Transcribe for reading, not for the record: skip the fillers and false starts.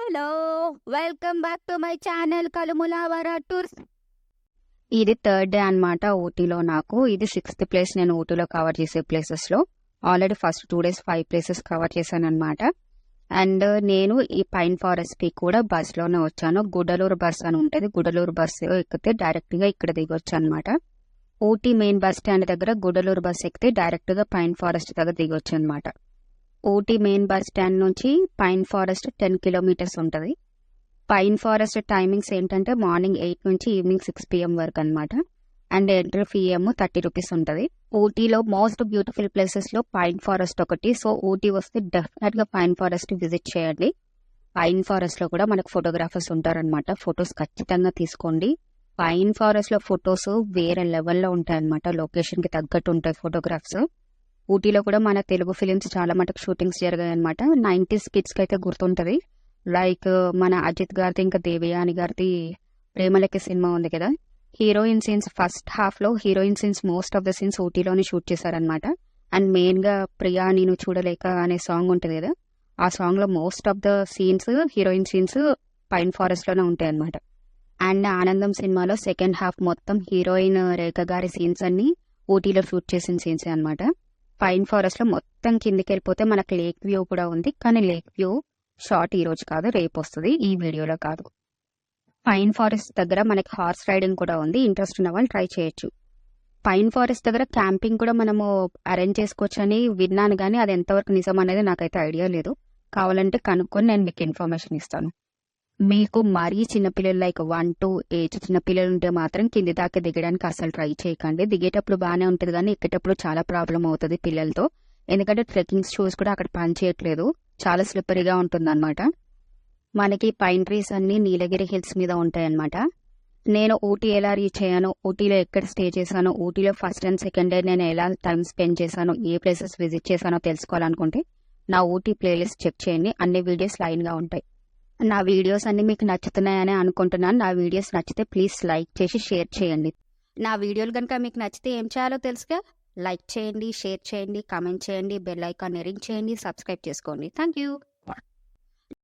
Hello welcome back to my channel Kalumulavara tours. ఇది third day అన్నమాట ఊటీలో. నాకు ఇది 6th ప్లేస్ నేను ఊటీలో కవర్ చేసే ప్లేసెస్ లో. Already first 2 days 5 places cover చేశాను అనమాట. అండ్ నేను ఈ పైన్ ఫారెస్ట్ కి కూడా బస్ లోనే వచ్చాను. గుడలూరు బస్ అని ఉంటుంది. గుడలూరు బస్ ఎక్కితే డైరెక్ట్ గా ఇక్కడ దిగొచ్చు అనమాట. ఊటీ మెయిన్ బస్ స్టాండ్ దగ్గర గుడలూరు బస్ ఎక్కితే డైరెక్ట్ గా పైన్ ఫారెస్ట్ దగ్గర దిగొచ్చు అనమాట. ఊటీ మెయిన్ బస్ స్టాండ్ నుంచి పైన్ ఫారెస్ట్ 10 kilometers ఉంటుంది. పైన్ ఫారెస్ట్ టైమింగ్స్ ఏంటంటే మార్నింగ్ 8 నుంచి ఈవినింగ్ 6 PM వరకు అనమాట. అండ్ ఎంట్రీ ఫీ ఏమో 30 rupees ఉంటుంది. ఊటీలో మోస్ట్ బ్యూటిఫుల్ ప్లేసెస్ లో పైన్ ఫారెస్ట్ ఒకటి. సో ఊటీ వస్తే డెఫినెట్ గా పైన్ ఫారెస్ట్ విజిట్ చేయండి. పైన్ ఫారెస్ట్ లో కూడా మనకు ఫోటోగ్రాఫర్స్ ఉంటారనమాట. ఫొటోస్ ఖచ్చితంగా తీసుకోండి. పైన్ ఫారెస్ట్ లో ఫొటోస్ వేరే లెవెల్లో ఉంటాయి అనమాట. లొకేషన్ కి తగ్గట్టు ఉంటాయి ఫోటోగ్రాఫ్స్. ఊటీలో కూడా మన తెలుగు ఫిలిమ్స్ చాలా మటుకు షూటింగ్స్ జరిగాయి అనమాట. 90s kids కి అయితే గుర్తుంటది. లైక్ మన అజిత్ గారిది ఇంకా దేవయాని గారిది ప్రేమలకి సినిమా ఉంది కదా. హీరోయిన్ సీన్స్ ఫస్ట్ హాఫ్ లో heroine scenes most of the scenes ఊటీలోనే షూట్ చేశారనమాట. అండ్ మెయిన్ గా ప్రియా నేను చూడలేక అనే సాంగ్ ఉంటుంది కదా, ఆ సాంగ్ లో most of the scenes heroine scenes pine forest లోనే ఉంటాయి అనమాట. అండ్ ఆనందం సినిమాలో సెకండ్ హాఫ్ మొత్తం హీరోయిన్ రేఖ గారి సీన్స్ అన్ని ఊటీలో షూట్ చేసిన సీన్సే అనమాట. పైన్ ఫారెస్ట్ లో మొత్తం కిందికి వెళ్ళిపోతే మనకు లేక్ వ్యూ కూడా ఉంది. కానీ లేక్ వ్యూ షార్ట్ ఈ రోజు కాదు, రేపు వస్తుంది, ఈ వీడియోలో కాదు. పైన్ ఫారెస్ట్ దగ్గర మనకి హార్స్ రైడింగ్ కూడా ఉంది. ఇంట్రెస్ట్ ఉన్న వాళ్ళు ట్రై చేయొచ్చు. పైన్ ఫారెస్ట్ దగ్గర క్యాంపింగ్ కూడా మనము అరేంజ్ చేసుకోవచ్చు అని విన్నాను, కానీ అది ఎంతవరకు నిజం అనేది నాకైతే ఐడియా లేదు. కావాలంటే కనుక్కొని నేను మీకు ఇన్ఫర్మేషన్ ఇస్తాను. మీకు మరీ చిన్నపిల్లలు లైక్ 1 to 8 చిన్నపిల్లలు ఉంటే మాత్రం కింది దాకా దిగడానికి అసలు ట్రై చేయకండి. దిగేటప్పుడు బాగానే ఉంటుంది కానీ ఎక్కేటప్పుడు చాలా ప్రాబ్లం అవుతుంది పిల్లలతో. ఎందుకంటే ట్రెక్కింగ్ షూస్ కూడా అక్కడ పనిచేయట్లేదు, చాలా స్లిప్పరీగా ఉంటుంది అనమాట. మనకి పైన్ ట్రీస్ అన్ని నీలగిరి హిల్స్ మీద ఉంటాయి అనమాట. నేను ఊటీ ఎలా రీచ్ అయ్యాను, ఊటీలో ఎక్కడ స్టే చేశాను, ఊటీలో ఫస్ట్ అండ్ సెకండ్ డే నేను ఎలా టైం స్పెండ్ చేశాను, ఏ ప్లేసెస్ విజిట్ చేశానో తెలుసుకోవాలనుకుంటే నా ఊటీ ప్లేలిస్ట్ చెక్ చేయండి. అన్ని వీడియోస్ లైన్ గా ఉంటాయి. నా వీడియోస్ అన్ని మీకు నచ్చుతున్నాయని అనుకుంటున్నాను. నా వీడియోస్ నచ్చితే ప్లీజ్ లైక్ చేసి షేర్ చేయండి. నా వీడియోలు కనుక మీకు నచ్చితే ఏం చేయాలో తెలుసుగా, లైక్ చేయండి, షేర్ చేయండి, కామెంట్ చేయండి, బెల్ ఐకాన్ రింగ్ చేయండి, సబ్స్క్రైబ్ చేసుకోండి. Thank you.